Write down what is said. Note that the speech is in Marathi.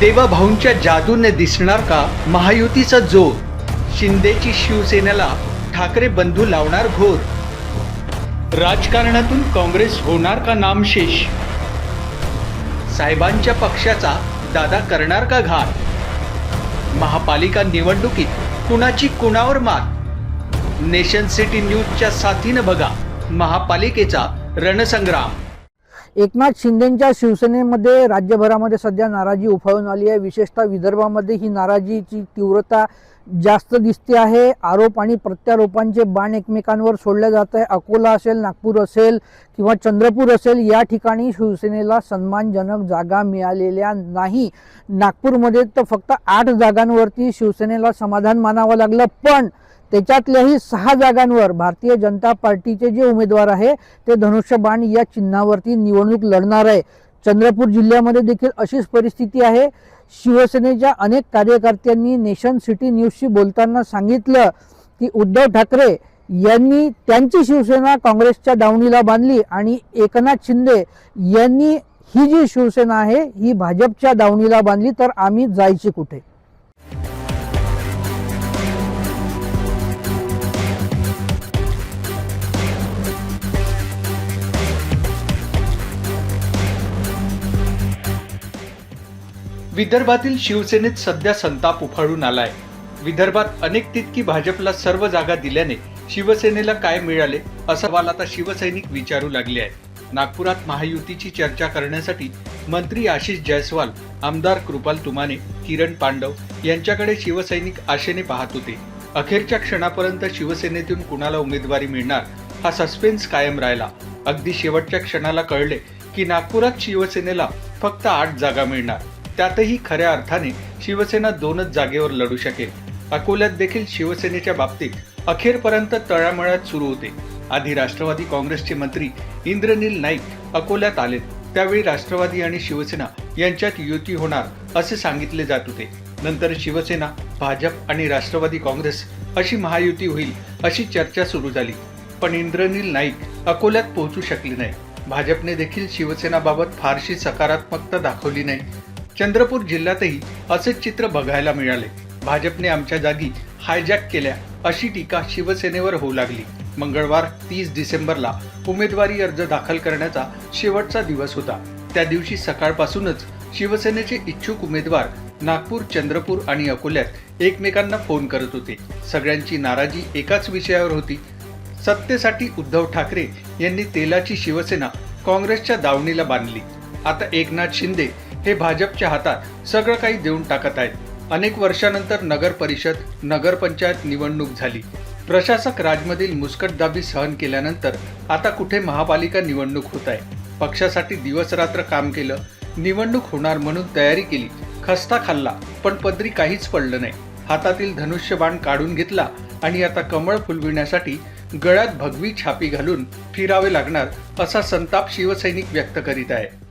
देवाभाऊंच्या जादूने दिसणार का महायुतीचा जोर? शिंदेची शिवसेनेला ठाकरे बंधू लावणार घोर. राजकारणातून काँग्रेस होणार का नामशेष? साहेबांच्या पक्षाचा दादा करणार का घात? महापालिका निवडणुकीत कुणाची कुणावर मात? नेशन सिटी न्यूजच्या साथीनं बघा महापालिकेचा रणसंग्राम. एकनाथ शिंदेंच्या शिवसेनेमध्ये राज्यभरामध्ये सध्या नाराजी उफाळून आली आहे. विशेषतः विदर्भामध्ये ही नाराजीची तीव्रता जास्त दिसते आहे. आरोप आणि प्रत्यारोपांचे बाण एकमेकांवर सोडले जात आहे. अकोला असेल, नागपूर असेल किंवा चंद्रपूर असेल, या ठिकाणी शिवसेनेला सन्मानजनक जागा मिळालेल्या नाही. नागपूरमध्ये तर फक्त 8 जागांवरती शिवसेनेला समाधान मानावं लागलं, पण त्याच्यातल्याही 6 जागांवर भारतीय जनता पार्टीचे जे उमेदवार आहे ते धनुष्यबाण या चिन्हावरती निवडणूक लढणार आहे. चंद्रपूर जिल्ह्यामध्ये देखील अशीच परिस्थिती आहे. शिवसेनेच्या अनेक कार्यकर्त्यांनी नेशन सिटी न्यूजशी बोलताना सांगितलं की उद्धव ठाकरे यांनी त्यांची शिवसेना काँग्रेसच्या दावणीला बांधली आणि एकनाथ शिंदे यांनी ही जी शिवसेना आहे ही भाजपच्या दावणीला बांधली, तर आम्ही जायचे कुठे? विदर्भातील शिवसेनेत सध्या संताप उफाळून आलाय. विदर्भात अनेक तितकी भाजपला सर्व जागा दिल्याने शिवसेनेला काय मिळाले असा सवाल आता शिवसैनिक विचारू लागले आहेत. नागपुरात महायुतीची चर्चा करण्यासाठी मंत्री आशिष जयस्वाल, आमदार कृपाल तुमाने, किरण पांडव यांच्याकडे शिवसैनिक आशेने पाहत होते. अखेरच्या क्षणापर्यंत शिवसेनेतून कुणाला उमेदवारी मिळणार हा सस्पेन्स कायम राहिला. अगदी शेवटच्या क्षणाला कळले की नागपुरात शिवसेनेला फक्त 8 जागा मिळणार. त्यातही खऱ्या अर्थाने शिवसेना 2च जागेवर लढू शकेल. अकोल्यात देखील शिवसेनेच्या बाबतीत अखेरपर्यंत तळामळात सुरू होते. आधी राष्ट्रवादी काँग्रेसचे मंत्री इंद्रनील नाईक अकोल्यात आले. त्यावेळी राष्ट्रवादी आणि शिवसेना यांच्यात युती होणार असे सांगितले जात होते. नंतर शिवसेना, भाजप आणि राष्ट्रवादी काँग्रेस अशी महायुती होईल अशी चर्चा सुरू झाली. पण इंद्रनील नाईक अकोल्यात पोहोचू शकले नाही. भाजपने देखील शिवसेनाबाबत फारशी सकारात्मकता दाखवली नाही. चंद्रपूर जिल्ह्यातही असेच चित्र बघायला मिळाले. भाजपने आमच्या जागी हायजॅक केल्या अशी टीका शिवसेनेवर होऊ लागली. मंगळवार 30 डिसेंबरला उमेदवारी अर्ज दाखल करण्याचा शेवटचा दिवस होता. त्या दिवशी सकाळपासूनच शिवसेनेचे इच्छुक उमेदवार नागपूर, चंद्रपूर आणि अकोल्यात एकमेकांना फोन करत होते. सगळ्यांची नाराजी एकाच विषयावर होती. सत्तेसाठी उद्धव ठाकरे यांनी तेलाची शिवसेना काँग्रेसच्या दावणीला बांधली. आता एकनाथ शिंदे हे भाजपच्या हातात सगळं काही देऊन टाकत आहेत. अनेक वर्षानंतर नगर परिषद, नगरपंचायत निवडणूक झाली. प्रशासक राजमधील मुस्कटदाबी सहन केल्यानंतर आता कुठे महापालिका निवडणूक होत आहे. पक्षासाठी दिवसरात्र काम केलं, निवडणूक होणार म्हणून तयारी केली, खस्ता खाल्ला, पण पदरी काहीच पडलं नाही. हातातील धनुष्यबाण काढून घेतला आणि आता कमळ फुलविण्यासाठी गळ्यात भगवी छापी घालून फिरावे लागणार असा संताप शिवसैनिक व्यक्त करीत आहे.